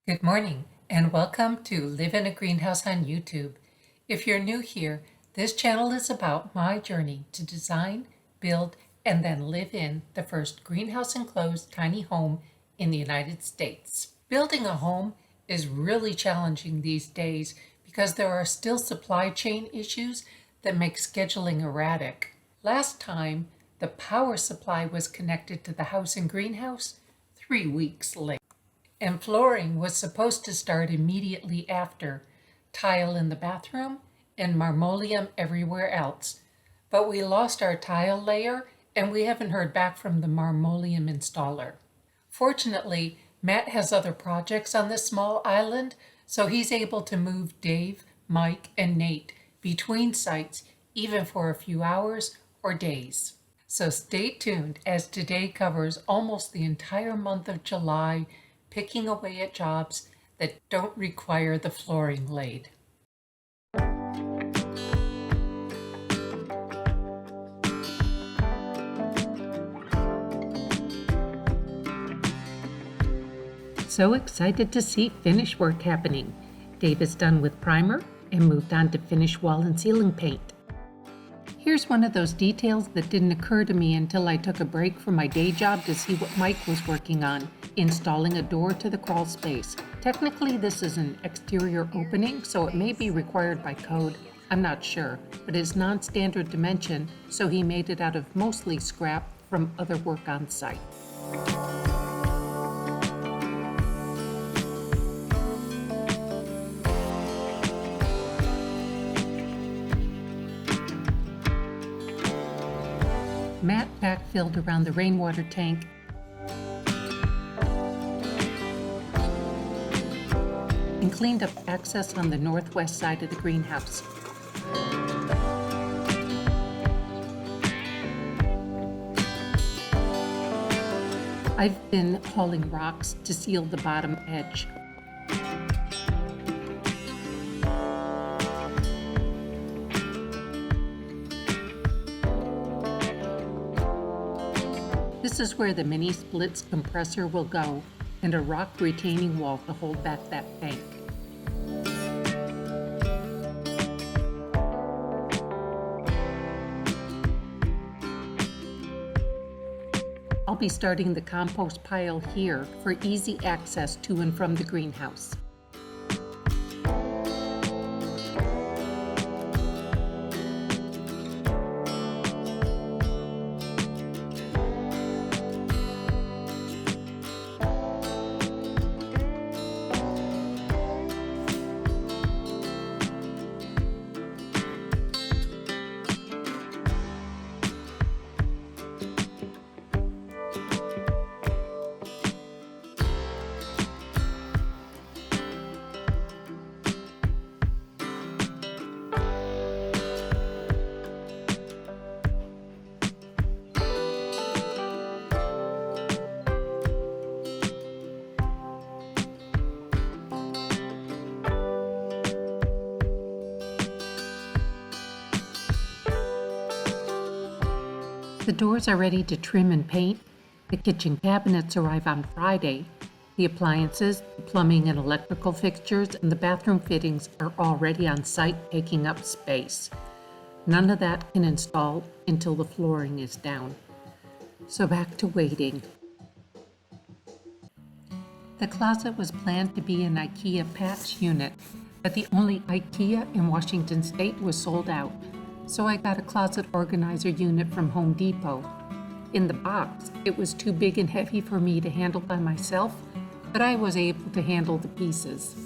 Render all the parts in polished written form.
Good morning and welcome to Live in a Greenhouse on YouTube. If you're new here, this channel is about my journey to design, build, and then live in the first greenhouse enclosed tiny home in the United States. Building a home is really challenging these days because there are still supply chain issues that make scheduling erratic. Last time, the power supply was connected to the house and greenhouse 3 weeks late. And flooring was supposed to start immediately after, tile in the bathroom and marmoleum everywhere else. But we lost our tile layer and we haven't heard back from the marmoleum installer. Fortunately, Matt has other projects on this small island, so he's able to move Dave, Mike, and Nate between sites even for a few hours or days. So stay tuned as today covers almost the entire month of July, picking away at jobs that don't require the flooring laid. So excited to see finish work happening. Dave is done with primer and moved on to finish wall and ceiling paint. Here's one of those details that didn't occur to me until I took a break from my day job to see what Mike was working on, installing a door to the crawl space. Technically, this is an exterior opening, so it may be required by code. I'm not sure, but it's non-standard dimension, so he made it out of mostly scrap from other work on site. Matt backfilled around the rainwater tank and cleaned up access on the northwest side of the greenhouse. I've been hauling rocks to seal the bottom edge. This is where the mini splits compressor will go and a rock retaining wall to hold back that bank. I'll be starting the compost pile here for easy access to and from the greenhouse. The doors are ready to trim and paint. The kitchen cabinets arrive on Friday. The appliances, the plumbing and electrical fixtures, and the bathroom fittings are already on site, taking up space. None of that can install until the flooring is down. So back to waiting. The closet was planned to be an IKEA patch unit, but the only IKEA in Washington State was sold out. So I got a closet organizer unit from Home Depot. In the box, it was too big and heavy for me to handle by myself, but I was able to handle the pieces.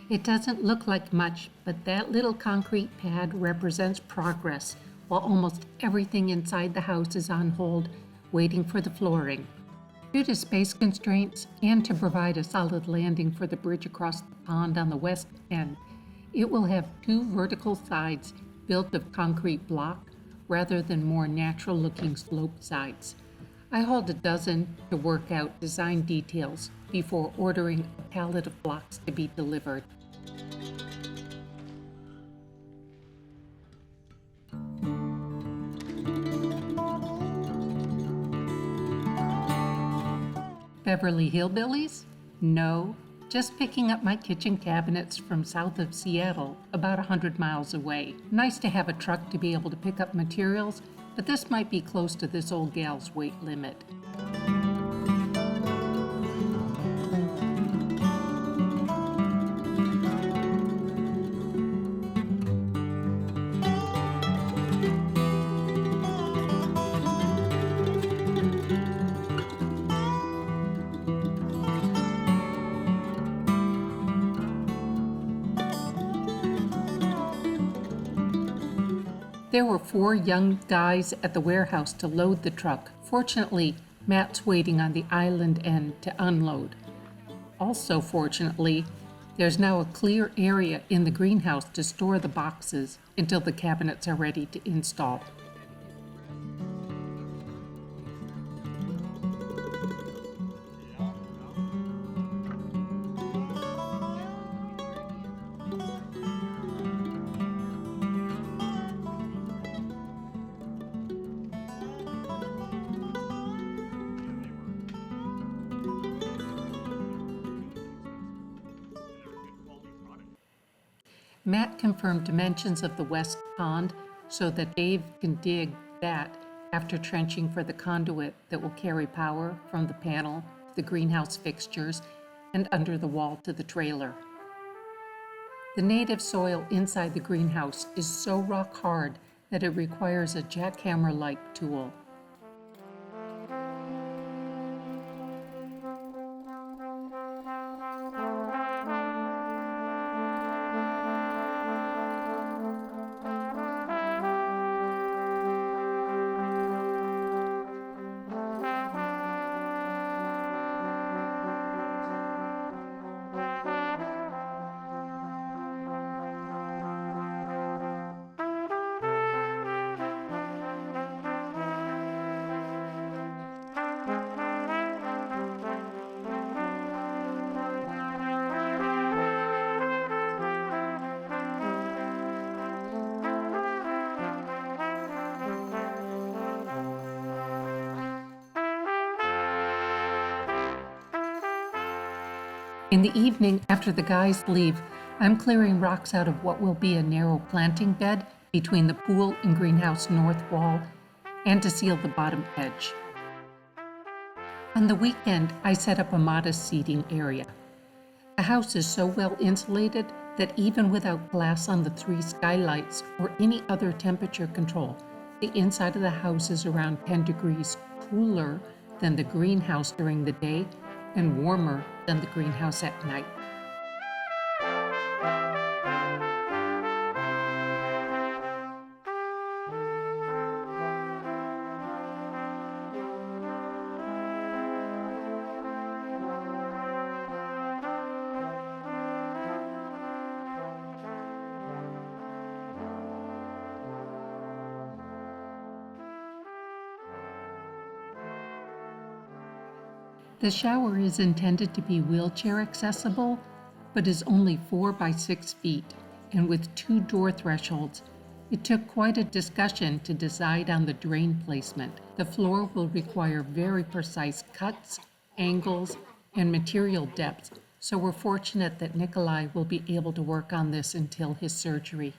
It doesn't look like much, but that little concrete pad represents progress, while almost everything inside the house is on hold, waiting for the flooring. Due to space constraints and to provide a solid landing for the bridge across the pond on the west end, It will have two vertical sides built of concrete block rather than more natural-looking sloped sides. I hauled a dozen to work out design details before ordering a pallet of blocks to be delivered. Beverly Hillbillies? No, just picking up my kitchen cabinets from south of Seattle, about 100 miles away. Nice to have a truck to be able to pick up materials, but this might be close to this old gal's weight limit. There were 4 young guys at the warehouse to load the truck. Fortunately, Matt's waiting on the island end to unload. Also fortunately, there's now a clear area in the greenhouse to store the boxes until the cabinets are ready to install. Matt confirmed dimensions of the west pond so that Dave can dig that after trenching for the conduit that will carry power from the panel to the greenhouse fixtures and under the wall to the trailer. The native soil inside the greenhouse is so rock hard that it requires a jackhammer-like tool. In the evening, after the guys leave, I'm clearing rocks out of what will be a narrow planting bed between the pool and greenhouse north wall and to seal the bottom edge. On the weekend, I set up a modest seating area. The house is so well insulated that even without glass on the 3 skylights or any other temperature control, the inside of the house is around 10 degrees cooler than the greenhouse during the day and warmer than the greenhouse at night. The shower is intended to be wheelchair accessible, but is only 4 by 6 feet, and with 2 door thresholds. It took quite a discussion to decide on the drain placement. The floor will require very precise cuts, angles, and material depths, so we're fortunate that Nikolai will be able to work on this until his surgery.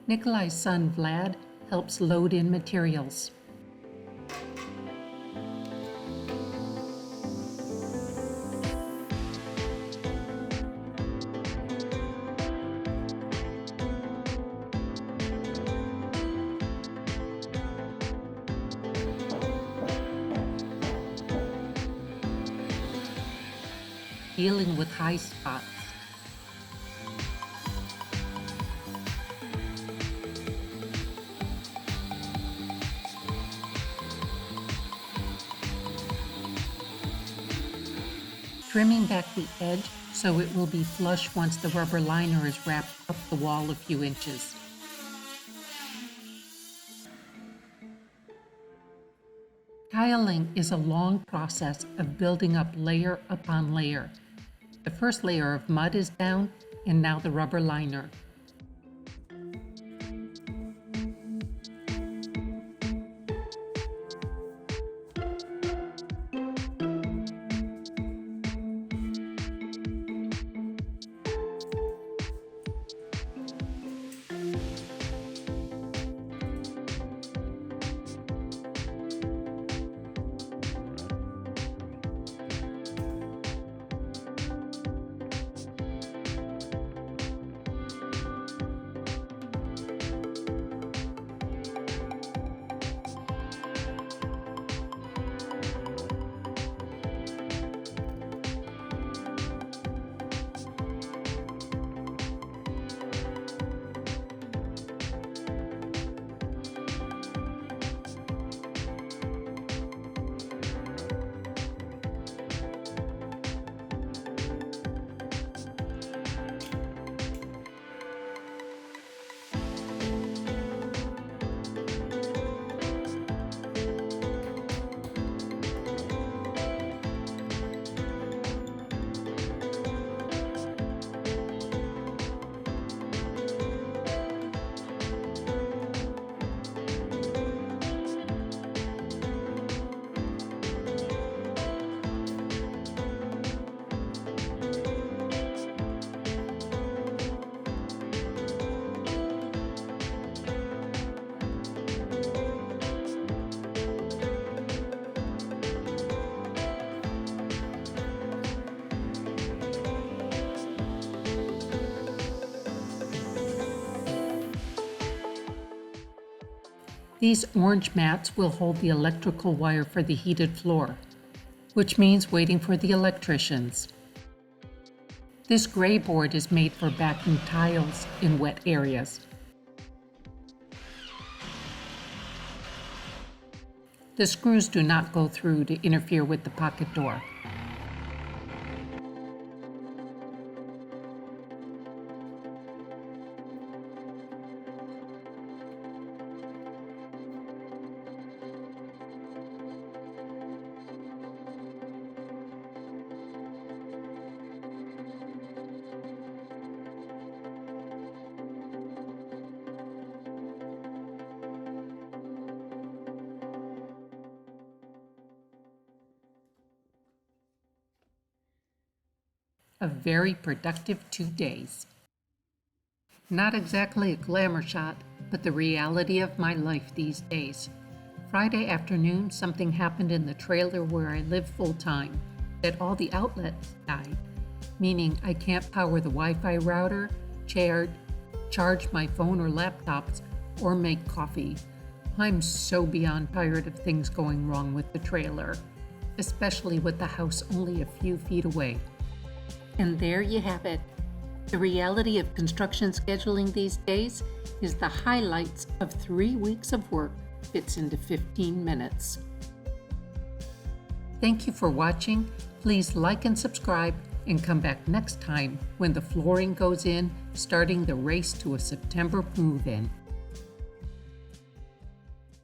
Nikolai's son Vlad helps load in materials. Dealing with high spots. Trimming back the edge so it will be flush once the rubber liner is wrapped up the wall a few inches. Tiling is a long process of building up layer upon layer. The first layer of mud is down, and now the rubber liner. These orange mats will hold the electrical wire for the heated floor, which means waiting for the electricians. This gray board is made for backing tiles in wet areas. The screws do not go through to interfere with the pocket door. A very productive 2 days. Not exactly a glamour shot, but the reality of my life these days. Friday afternoon, something happened in the trailer where I live full-time, that all the outlets died, meaning I can't power the Wi-Fi router, charge my phone or laptops, or make coffee. I'm so beyond tired of things going wrong with the trailer, especially with the house only a few feet away. And there you have it. The reality of construction scheduling these days is the highlights of 3 weeks of work fits into 15 minutes. Thank you for watching. Please like and subscribe and come back next time when the flooring goes in, starting the race to a September move-in.